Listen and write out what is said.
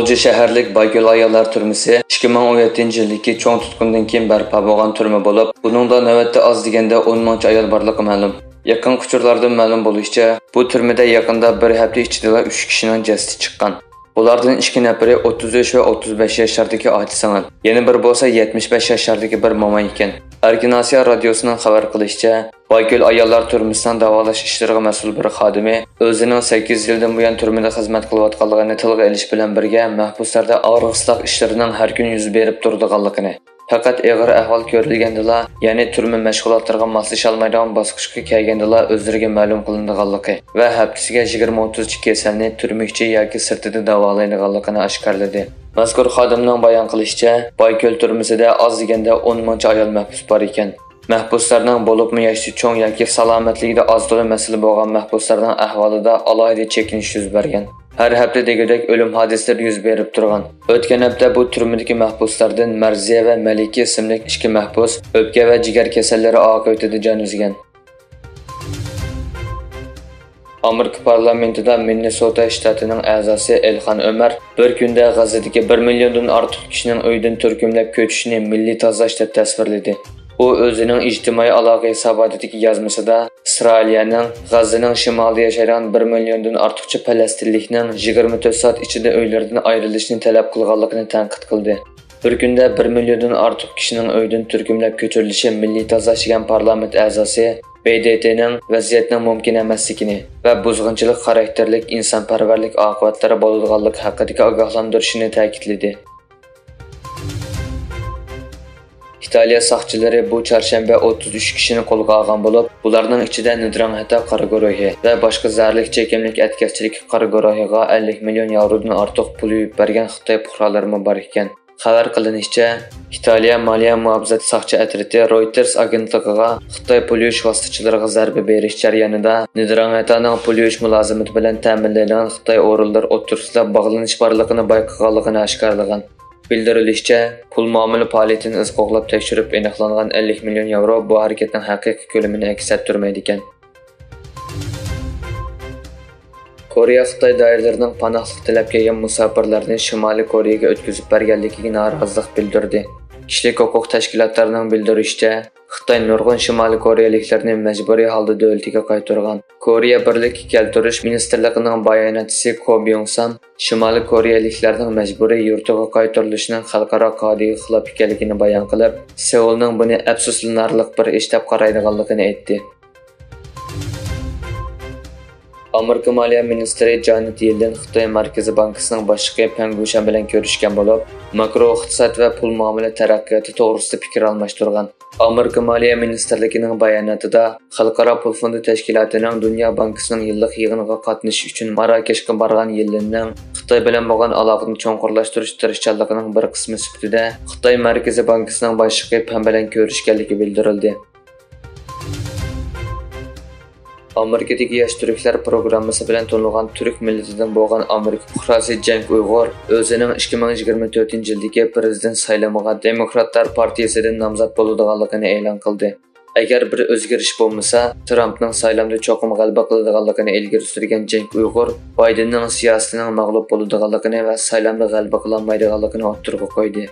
G'o'ja shaharlik Baygul ayollar turmasi 2017-yildagi cho'ng tutqundan keyin barpo bo'lgan turma bo'lib, buningda navbatda oz deganda 10 mingcha ayol borligi ma'lum. Yaqin uchurlardan ma'lum bo'lishicha, bu turmada yaqinda bir hafta ichida 3 kishining jasadi chiqqan. Ulardan 2 nafari 33 va 35 yoshlardagi otasinlar, yana bir bo'lsa 75 yoshlardagi bir momo ekan. Erkin Asiya radiosining xabar qilishicha, Baygul ayollar turmasidan davolash ishlariga mas'ul bir xodimi o'zining 8 yildan buyon turmada xizmat qilayotganligini tilga olish bilan birga mahbuslarda og'riqsizlik ishlarining har kun yuz berib turadiganligini, faqat og'ir ahvol ko'rilgandala, ya'ni turma mashg'ulotlariga moslasholmaydigan bosqichga kelgandala o'zlariga ma'lum qilinadiganligi va haftasiga 20-30 kasalni turma ichi yoki sirtida davolaydiganligini oshkorladi. Mazkur xodimning bayon qilishicha, Baygul turmasida oz deganda 10 mingcha ayol mahbus bor ekan. Mahbuslarning bo'libmi yoshi cho'ng yoki salomatligida oz-to'la masala bo'lgan mahbuslarning ahvolida alohida chekinish yuz bergan. Har hafta degudek o'lim hodisalari yuz berib turgan. O'tgan hafta bu turmadagi mahbuslardan Marziya va Malika ismli 2 mahbus o'pka va jigar kasallari oqibatida jon uzgan. Amerika parlamentida Minnesota shtatining a'zosi Elxan Ömer bir kunda G'azadagi 1 milliondan ortiq kishining uydan turkumlab ko'chishini milliy tozalash deb tasvirladi. U o'zining ijtimoiy aloqa hisobotidagi yozmasida Isroilning G'azaning shimolida yashaydigan 1 milliondan ortiqcha falastinlikning 24 soat ichida uylaridan ayrilishini talab qilganligini tanqid qildi. Bir kunda 1 milliondan ortiq kishining uydan turkumlab ko'chirilishi milliy tozalash degan parlament a'zosi BDTning vaziyatning mumkin emasligini va buzg'unchilik xarakterlik insonparvarlik oqibatlari bo'ladiganligi haqidagi ogohlantirishini ta'kidladi. İtaliya saqchilari bu chorshanba 33 kishini qo'lga olgan bo'lib, ularning ichida Nidrang Hata qora guruhi va boshqa zararlik chekimlik atkazchilik qora guruhiga 50 million yevrodan ortiq pul yubib bergan Xitoy fuqarolari bor ekan. Xabar qilinishicha, Italiya moliya muhofazat saqchi atriti Reuters agentligiga Xitoy pul yuvish vositachilariga zarba berish jarayonida Nidrang Hataning pul yuvish mulozimati bilan ta'minlangan Xitoy o'rinlar o'rtasida bog'lanish borligini bayqaganligini oshkorlagan. Bildirilishicha, pul muomala faoliyatini iz qo'g'lab tekshirib aniqlangan 50 million yevro bu harakatning haqiqiy ko'lamini aks ettirmaydi ekan. Koreya Xitoy doiralarining panohlik tilab kelgan musofirlarni Shimoliy Koreyaga o'tkazib berganligiga norozilik bildirdi. Kishilik huquq tashkilotlarining bildirishicha, Xitoy nurg'un Shimoliy Koreyaliklarni majburiy holda davlatiga qaytargan. Koreya Birlik keltirish ministrligining bayonotchisi Ko Byung-sam Shimoliy Koreyaliklarning majburiy yurtiga qaytarilishining xalqaro qoidaga xilof ekanligini bayon qilib, Seulning buni afsuslanarli bir ish deb qaraydiganligini aytdi. Amerika Moliya ministri Janet Yellen Xitoy Markaziy bankisining boshlig'i Peng Guishan bilan ko'rishgan bo'lib, makroiqtisod va pul muomala taraqqiyoti to'g'risida fikr almashtirgan. Amerika Moliya ministrligining bayonotida Xalqaro pul fondi tashkilotining Dunyo bankisining yillik yig'iniga qatnashish uchun Marokashga borgan Yellenning Xitoy bilan bo'lgan aloqani cho'nqurlashtirish tirishchanligining bir qismi sifatida Xitoy Markaziy bankisining boshlig'i Peng bilan ko'rishganligi bildirildi. Amerikadagi yosh turklar programmasi bilan tanilgan turk millatidan bo'lgan Amerika fuqarosi Cenk Uyg'ur o'zining 2024-yildagi prezident saylamiga Demokratlar partiyasidan nomzod bo'ladiganligini e'lon qildi. Agar bir o'zgarish bo'lmasa, Trumpning saylamda cho'qim g'alaba qiladiganligini ilgari surgan Cenk Uyg'ur Baydenning siyosatining mag'lub bo'ladiganligini va saylamda g'alaba qilolmaydiganligini o'ttirib qo'ydi.